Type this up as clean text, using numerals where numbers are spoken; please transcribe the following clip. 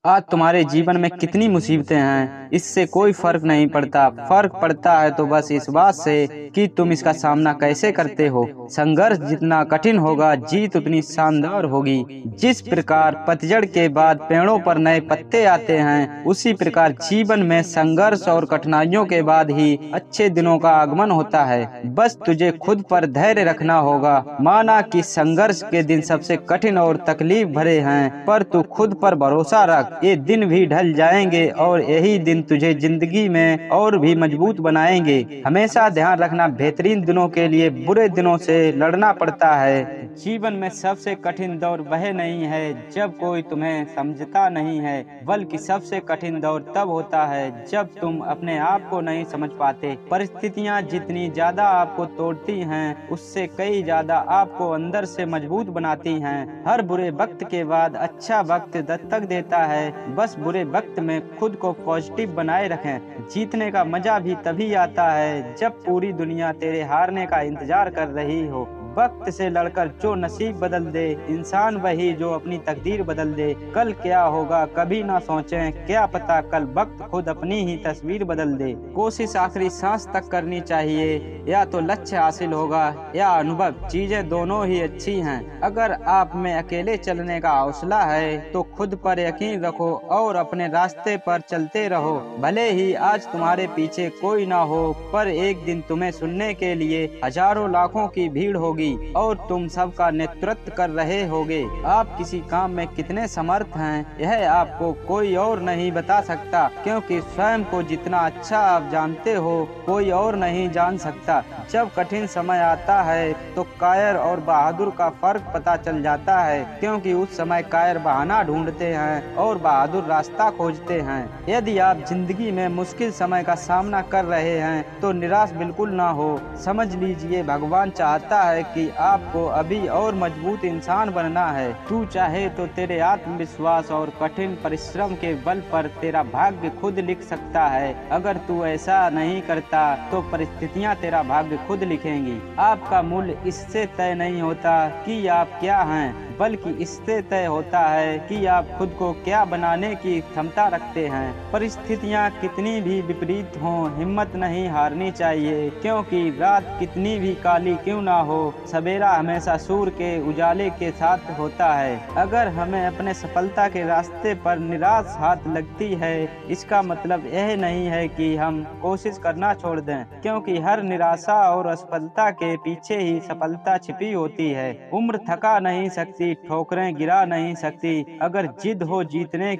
आज तुम्हारे जीवन में कितनी मुसीबतें हैं, इससे कोई फर्क नहीं पड़ता। फर्क पड़ता है तो बस इस बात से कि तुम इसका सामना कैसे करते हो। संघर्ष जितना कठिन होगा, जीत उतनी शानदार होगी। जिस प्रकार पतझड़ के बाद पेड़ों पर नए पत्ते आते हैं, उसी प्रकार जीवन में संघर्ष और कठिनाइयों के बाद ही अच्छे दिनों का आगमन होता है। बस तुझे खुद पर धैर्य रखना होगा। माना कि संघर्ष के दिन सबसे कठिन और तकलीफ भरे हैं, पर तू खुद पर भरोसा रख। ये दिन भी ढल जाएंगे और यही दिन तुझे जिंदगी में और भी मजबूत बनाएंगे। हमेशा ध्यान रखना, बेहतरीन दिनों के लिए बुरे दिनों से लड़ना पड़ता है। जीवन में सबसे कठिन दौर वह नहीं है जब कोई तुम्हें समझता नहीं है, बल्कि सबसे कठिन दौर तब होता है जब तुम अपने आप को नहीं समझ पाते। परिस्थितियाँ जितनी ज्यादा आपको तोड़ती हैं, उससे कई ज्यादा आपको अंदर से मजबूत बनाती हैं। हर बुरे वक्त के बाद अच्छा वक्त दस्तक देता है। बस बुरे वक्त में खुद को पॉजिटिव बनाए रखें। जीतने का मजा भी तभी आता है जब पूरी दुनिया तेरे हारने का इंतजार कर रही हो। वक्त से लड़कर जो नसीब बदल दे, इंसान वही जो अपनी तकदीर बदल दे। कल क्या होगा कभी ना सोचें, क्या पता कल वक्त खुद अपनी ही तस्वीर बदल दे। कोशिश आखिरी सांस तक करनी चाहिए, या तो लक्ष्य हासिल होगा या अनुभव। चीजें दोनों ही अच्छी हैं। अगर आप में अकेले चलने का हौसला है तो खुद पर यकीन रखो और अपने रास्ते पर चलते रहो। भले ही आज तुम्हारे पीछे कोई ना हो, पर एक दिन तुम्हें सुनने के लिए हजारों लाखों की भीड़ होगी और तुम सबका नेतृत्व कर रहे होगे। आप किसी काम में कितने समर्थ हैं, यह आपको कोई और नहीं बता सकता, क्योंकि स्वयं को जितना अच्छा आप जानते हो, कोई और नहीं जान सकता। जब कठिन समय आता है तो कायर और बहादुर का फर्क पता चल जाता है, क्योंकि उस समय कायर बहाना ढूंढते हैं और बहादुर रास्ता खोजते हैं। यदि आप जिंदगी में मुश्किल समय का सामना कर रहे हैं तो निराश बिल्कुल ना हो। समझ लीजिए, भगवान चाहता है कि आपको अभी और मजबूत इंसान बनना है। तू चाहे तो तेरे आत्मविश्वास और कठिन परिश्रम के बल पर तेरा भाग्य खुद लिख सकता है। अगर तू ऐसा नहीं करता तो परिस्थितियां तेरा भाग्य खुद लिखेंगी। आपका मूल्य इससे तय नहीं होता कि आप क्या हैं, बल्कि इससे तय होता है कि आप खुद को क्या बनाने की क्षमता रखते हैं। परिस्थितियां कितनी भी विपरीत हों, हिम्मत नहीं हारनी चाहिए, क्योंकि रात कितनी भी काली क्यों ना हो, सवेरा हमेशा सूर्य के उजाले के साथ होता है। अगर हमें अपने सफलता के रास्ते पर निराश हाथ लगती है, इसका मतलब यह नहीं है कि हम कोशिश करना छोड़ दें, क्योंकि हर निराशा और असफलता के पीछे ही सफलता छिपी होती है। उम्र थका नहीं सकती, ठोकरें गिरा नहीं सकती, अगर जिद हो जीतने